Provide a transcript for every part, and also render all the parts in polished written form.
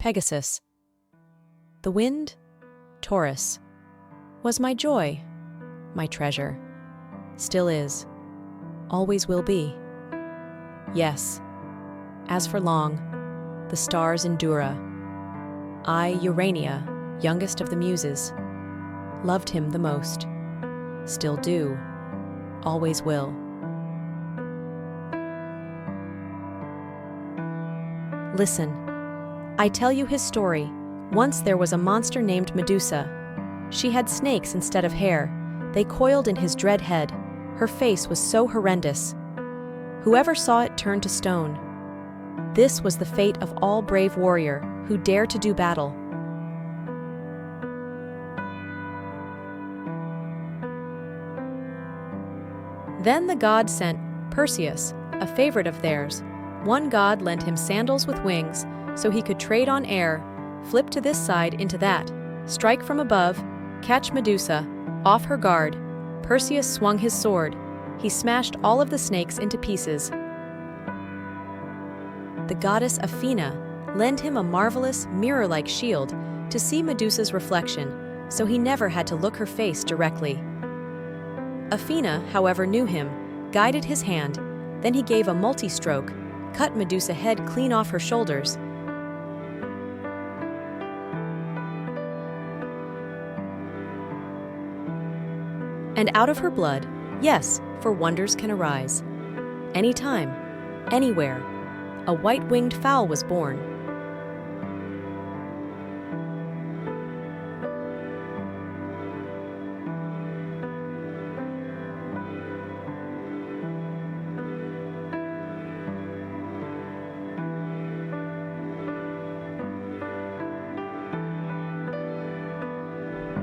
Pegasus. The wind, Taurus, was my joy, my treasure, still is, always will be. Yes, as for long, the stars Endura. I, Urania, youngest of the Muses, loved him the most, still do, always will. Listen, I tell you his story. Once there was a monster named Medusa. She had snakes instead of hair. They coiled in his dread head. Her face was so horrendous. Whoever saw it turned to stone. This was the fate of all brave warrior who dare to do battle. Then the god sent Perseus, a favorite of theirs. One god lent him sandals with wings so he could trade on air, flip to this side into that, strike from above, catch Medusa, off her guard. Perseus swung his sword. He smashed all of the snakes into pieces. The goddess Athena lent him a marvelous, mirror-like shield to see Medusa's reflection, so he never had to look her face directly. Athena, however, knew him, guided his hand, then he gave a multi-stroke, cut Medusa's head clean off her shoulders. And out of her blood, yes, for wonders can arise. Anytime, anywhere, a white-winged fowl was born.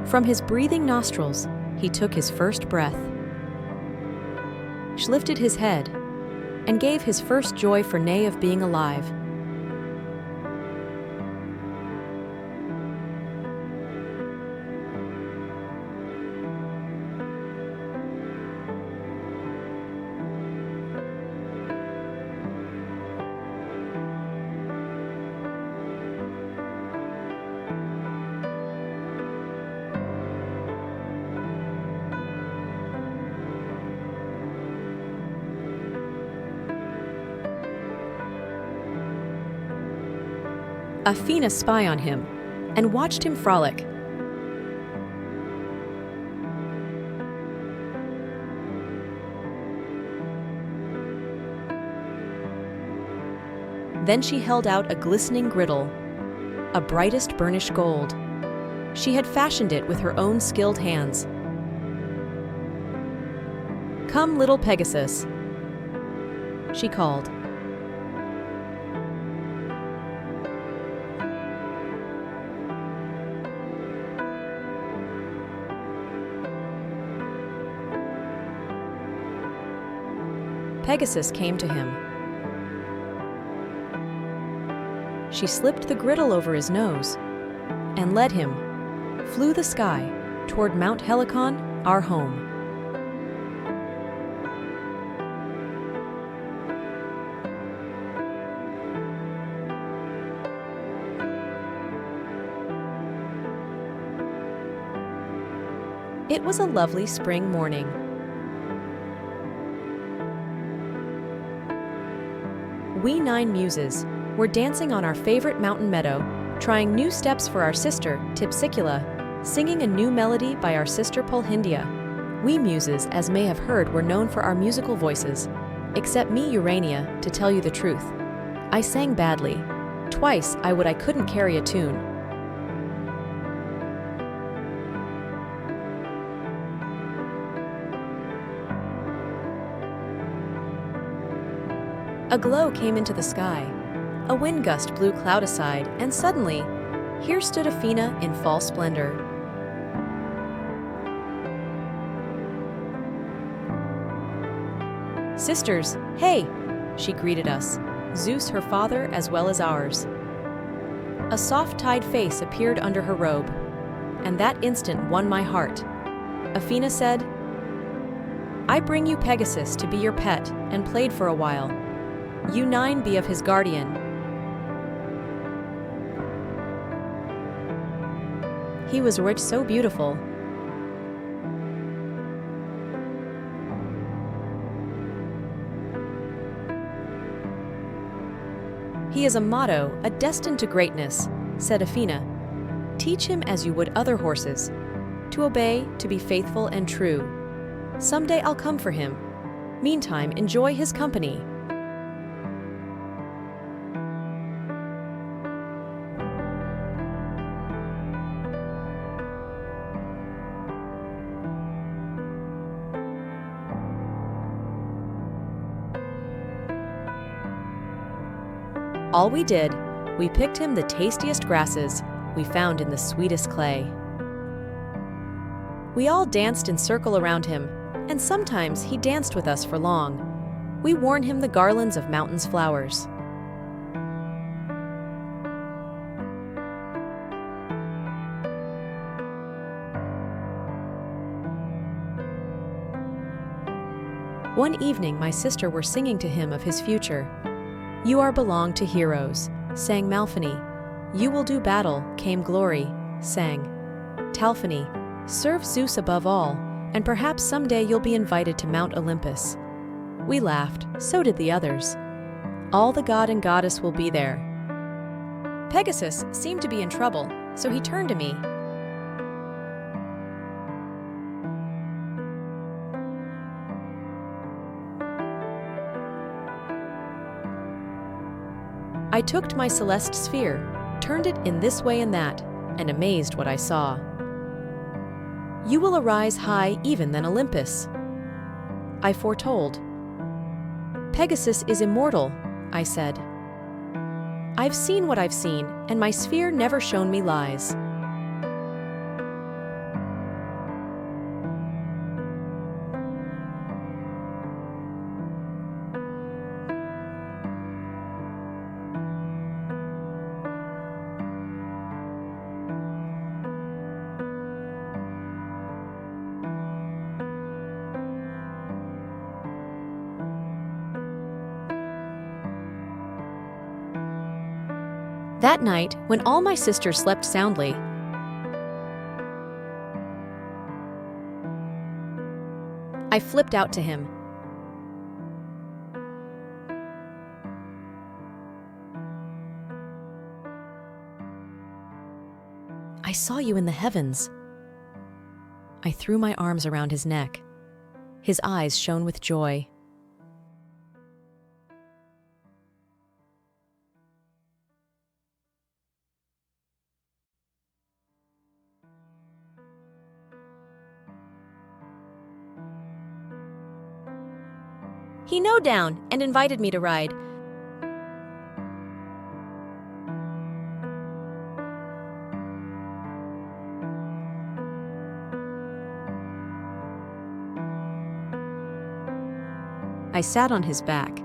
From his breathing nostrils, he took his first breath, lifted his head, and gave his first joy for nay of being alive. Athena spied on him and watched him frolic. Then she held out a glistening griddle, a brightest burnished gold. She had fashioned it with her own skilled hands. "Come, little Pegasus," she called. Pegasus came to him. She slipped the griddle over his nose and led him, flew the sky, toward Mount Helicon, our home. It was a lovely spring morning. We 9 muses were dancing on our favorite mountain meadow, trying new steps for our sister, Tipsicula, singing a new melody by our sister Polhindia. We muses, as may have heard, were known for our musical voices, except me, Urania, to tell you the truth. I sang badly. Twice I couldn't carry a tune. A glow came into the sky. A wind gust blew cloud aside, and suddenly, here stood Athena in fall splendor. "Sisters, hey!" she greeted us, Zeus her father as well as ours. A soft-tide face appeared under her robe, and that instant won my heart. Athena said, "I bring you Pegasus to be your pet and played for a while. You 9 be of his guardian." He was rich, so beautiful. He is a motto, a destined to greatness, said Athena. Teach him as you would other horses, to obey, to be faithful and true. Someday I'll come for him. Meantime, enjoy his company. All we did, we picked him the tastiest grasses we found in the sweetest clay. We all danced in circle around him, and sometimes he danced with us for long. We worn him the garlands of mountain's flowers. One evening, my sister were singing to him of his future. You are belong to heroes, sang Malphiny. You will do battle, came glory, sang Talphiny. Serve Zeus above all, and perhaps someday you'll be invited to Mount Olympus. We laughed, so did the others. All the god and goddess will be there. Pegasus seemed to be in trouble, so he turned to me. I took my celeste sphere, turned it in this way and that, and amazed what I saw. You will arise high even than Olympus, I foretold. Pegasus is immortal, I said. I've seen what I've seen, and my sphere never shown me lies. That night, when all my sisters slept soundly, I flipped out to him. I saw you in the heavens. I threw my arms around his neck. His eyes shone with joy. He knelt down and invited me to ride. I sat on his back.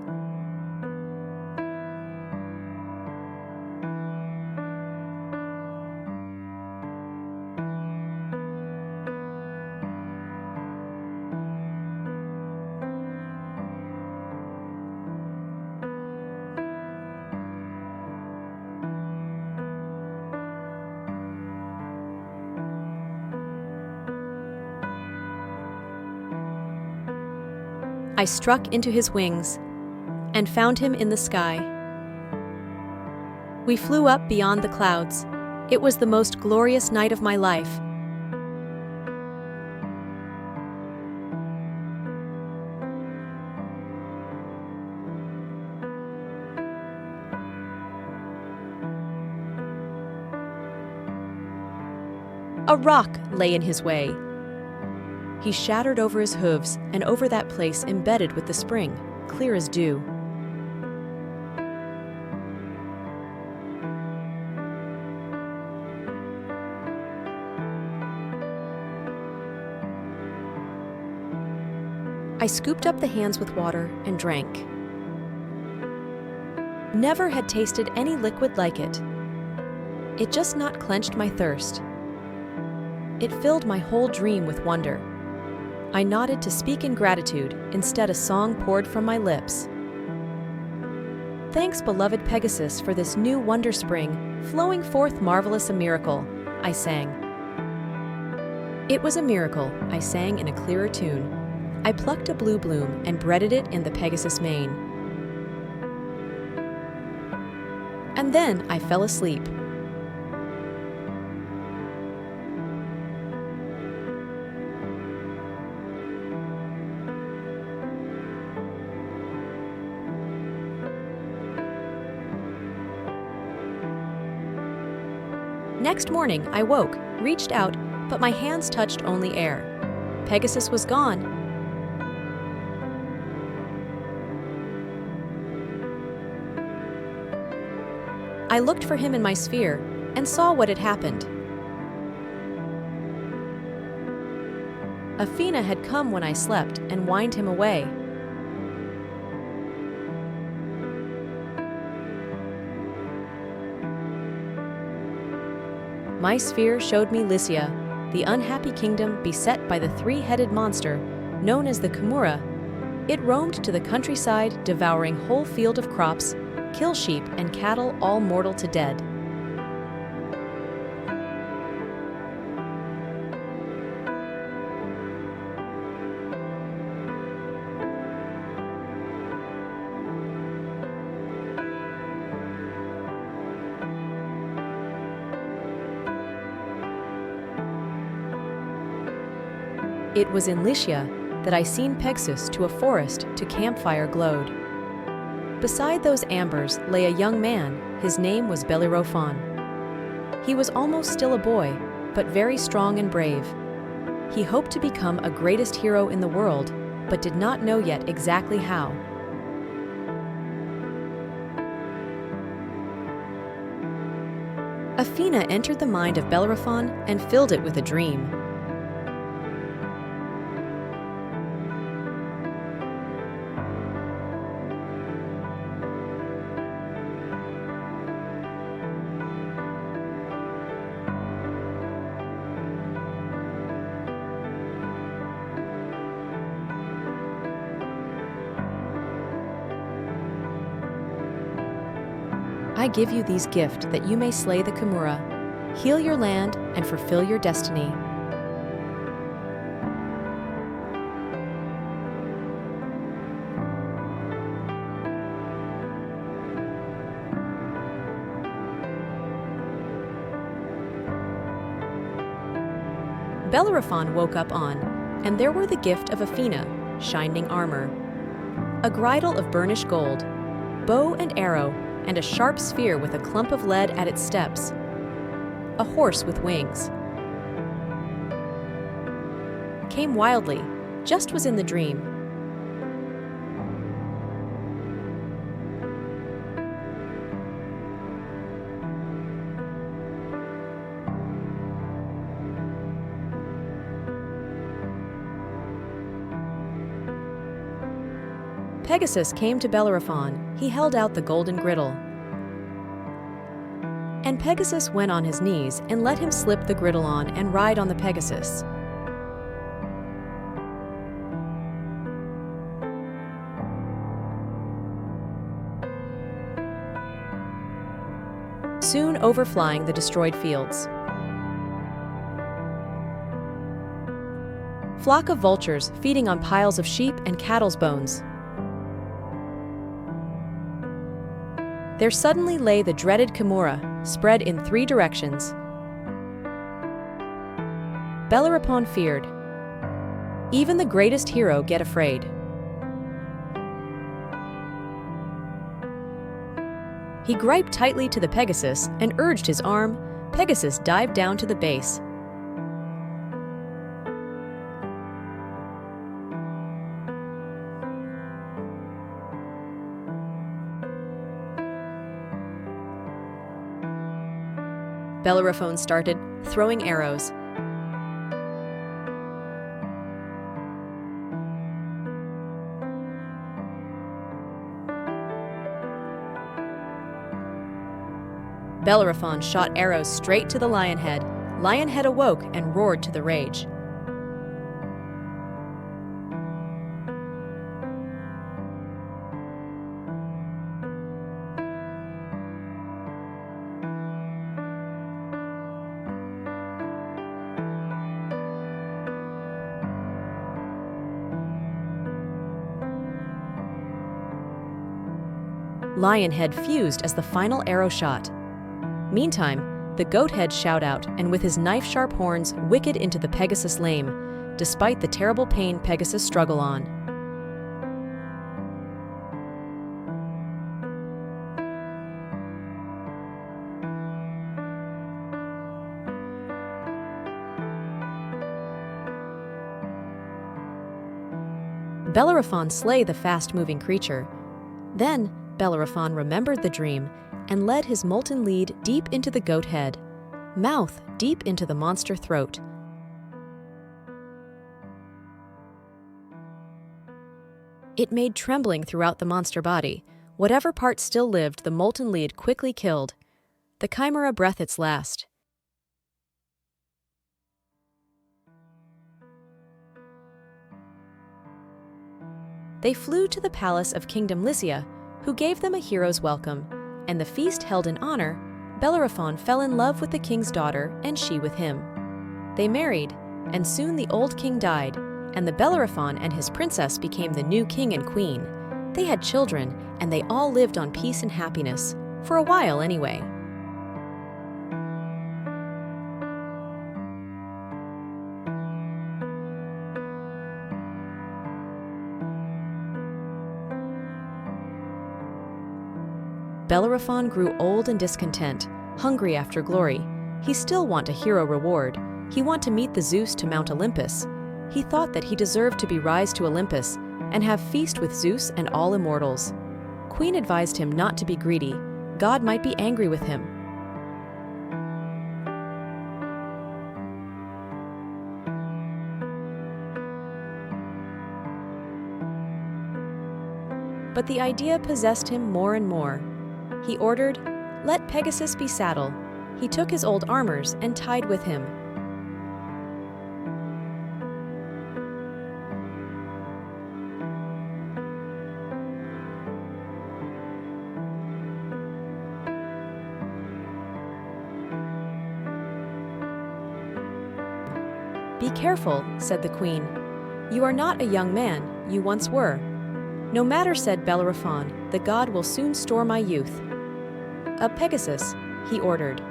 I struck into his wings and found him in the sky. We flew up beyond the clouds. It was the most glorious night of my life. A rock lay in his way. He shattered over his hooves and over that place embedded with the spring, clear as dew. I scooped up the hands with water and drank. Never had tasted any liquid like it. It just not quenched my thirst. It filled my whole dream with wonder. I nodded to speak in gratitude, instead a song poured from my lips. Thanks, beloved Pegasus, for this new wonder spring, flowing forth marvelous a miracle, I sang. It was a miracle, I sang in a clearer tune. I plucked a blue bloom and breaded it in the Pegasus mane. And then I fell asleep. Next morning, I woke, reached out, but my hands touched only air. Pegasus was gone. I looked for him in my sphere and saw what had happened. Athena had come when I slept and whined him away. My sphere showed me Lycia, the unhappy kingdom beset by the three-headed monster known as the Chimera. It roamed to the countryside, devouring whole field of crops, kill sheep and cattle, all mortal to dead. It was in Lycia that I seen Pegasus to a forest to campfire glowed. Beside those ambers lay a young man, his name was Bellerophon. He was almost still a boy, but very strong and brave. He hoped to become a greatest hero in the world, but did not know yet exactly how. Athena entered the mind of Bellerophon and filled it with a dream. I give you these gifts that you may slay the Chimera, heal your land, and fulfill your destiny. Bellerophon woke up on, and there were the gift of Athena, shining armor, a girdle of burnished gold, bow and arrow, and a sharp sphere with a clump of lead at its steps, a horse with wings. Came wildly, just was in the dream. Pegasus came to Bellerophon. He held out the golden griddle. And Pegasus went on his knees and let him slip the griddle on and ride on the Pegasus. Soon overflying the destroyed fields. Flock of vultures feeding on piles of sheep and cattle's bones. There suddenly lay the dreaded Chimera, spread in three directions. Bellerophon feared. Even the greatest hero get afraid. He griped tightly to the Pegasus and urged his arm. Pegasus dived down to the base. Bellerophon started, throwing arrows. Bellerophon shot arrows straight to the Lionhead. Lionhead awoke and roared to the rage. Lionhead fused as the final arrow shot. Meantime, the Goathead shout out, and with his knife-sharp horns wicked into the Pegasus lame, despite the terrible pain Pegasus struggle on. Bellerophon slay the fast-moving creature. Then, Bellerophon remembered the dream and led his molten lead deep into the goat head, mouth deep into the monster throat. It made trembling throughout the monster body. Whatever part still lived, the molten lead quickly killed. The chimera breathed its last. They flew to the palace of Kingdom Lycia, who gave them a hero's welcome, and the feast held in honor, Bellerophon fell in love with the king's daughter, and she with him. They married, and soon the old king died, and the Bellerophon and his princess became the new king and queen. They had children, and they all lived on peace and happiness, for a while anyway. Bellerophon grew old and discontent, hungry after glory. He still want a hero reward. He want to meet the Zeus to Mount Olympus. He thought that he deserved to be rise to Olympus and have feast with Zeus and all immortals. Queen advised him not to be greedy. God might be angry with him. But the idea possessed him more and more. He ordered, "Let Pegasus be saddle." He took his old armors and tied with him. "Be careful," said the queen. "You are not a young man, you once were." "No matter," said Bellerophon, "the god will soon store my youth." "A Pegasus," he ordered.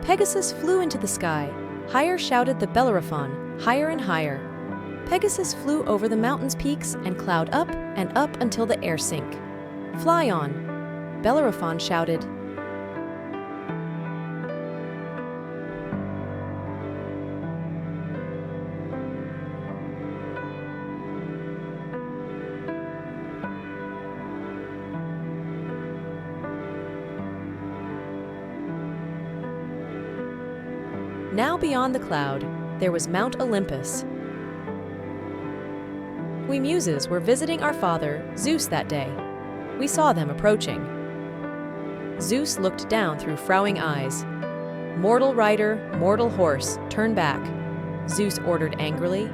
Pegasus flew into the sky. Higher shouted the Bellerophon, higher and higher. Pegasus flew over the mountain's peaks and cloud up and up until the air sink. "Fly on," Bellerophon shouted. Now beyond the cloud, there was Mount Olympus. We Muses were visiting our father, Zeus, that day. We saw them approaching. Zeus looked down through frowning eyes. "Mortal rider, mortal horse, turn back," Zeus ordered angrily.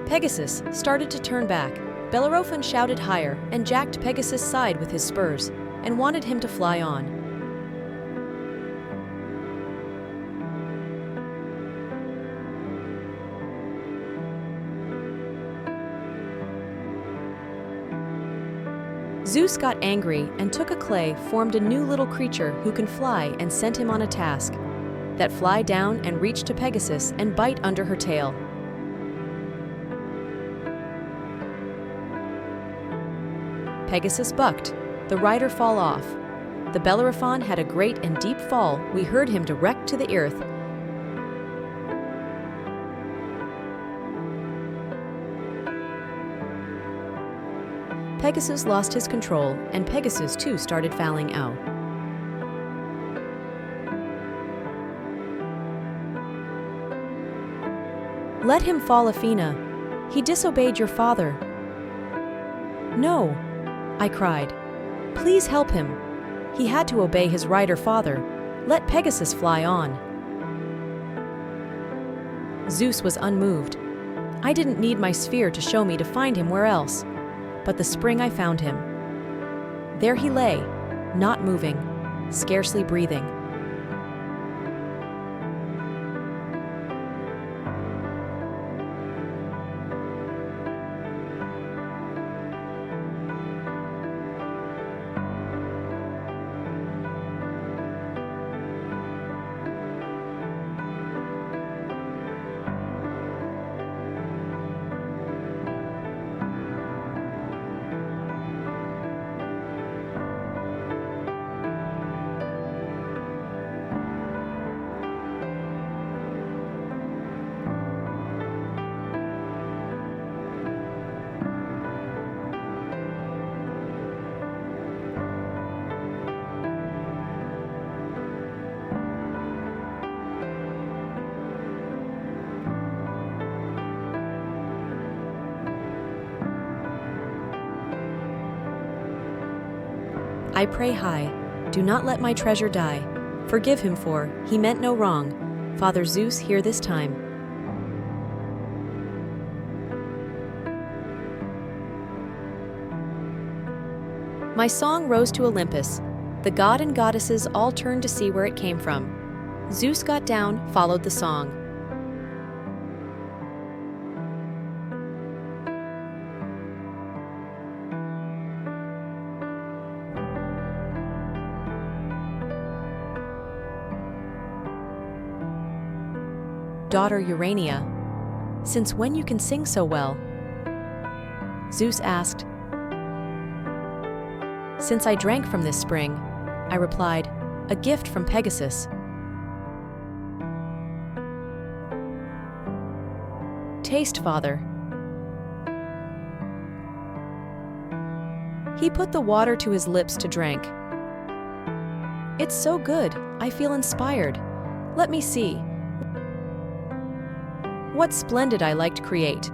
Pegasus started to turn back. Bellerophon shouted higher and jacked Pegasus' side with his spurs and wanted him to fly on. Zeus got angry and took a clay, formed a new little creature who can fly, and sent him on a task. That fly down and reach to Pegasus and bite under her tail. Pegasus bucked, the rider fall off. The Bellerophon had a great and deep fall. We heard him direct to the earth. Pegasus lost his control, and Pegasus too started falling out. "Let him fall, Athena. He disobeyed your father." "No," I cried. "Please help him. He had to obey his rider father. Let Pegasus fly on." Zeus was unmoved. I didn't need my sphere to show me to find him where else. But the spring I found him. There he lay, not moving, scarcely breathing. I pray high, do not let my treasure die. Forgive him for, he meant no wrong. Father Zeus, hear this time. My song rose to Olympus. The god and goddesses all turned to see where it came from. Zeus got down, followed the song. Daughter Urania, since when you can sing so well? Zeus asked. Since I drank from this spring, I replied, a gift from Pegasus. Taste, Father. He put the water to his lips to drink. It's so good, I feel inspired. Let me see. What splendid I liked create.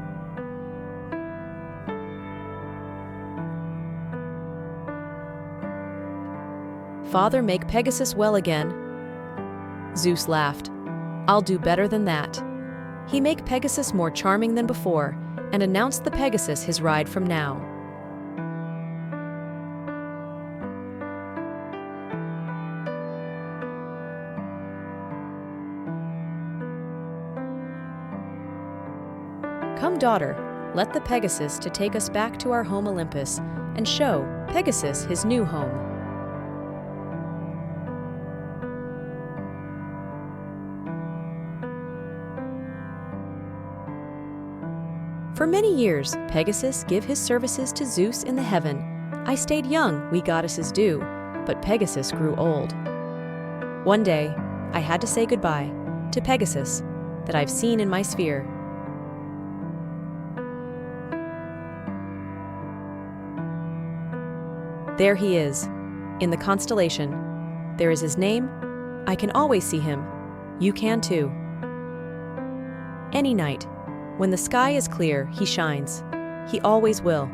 Father, make Pegasus well again. Zeus laughed. I'll do better than that. He make Pegasus more charming than before, and announced the Pegasus his ride from now. Come, daughter, let the Pegasus to take us back to our home Olympus, and show Pegasus his new home. For many years, Pegasus give his services to Zeus in the heaven. I stayed young, we goddesses do, but Pegasus grew old. One day, I had to say goodbye to Pegasus that I've seen in my sphere. There he is, in the constellation. There is his name. I can always see him. You can too. Any night, when the sky is clear, he shines. He always will.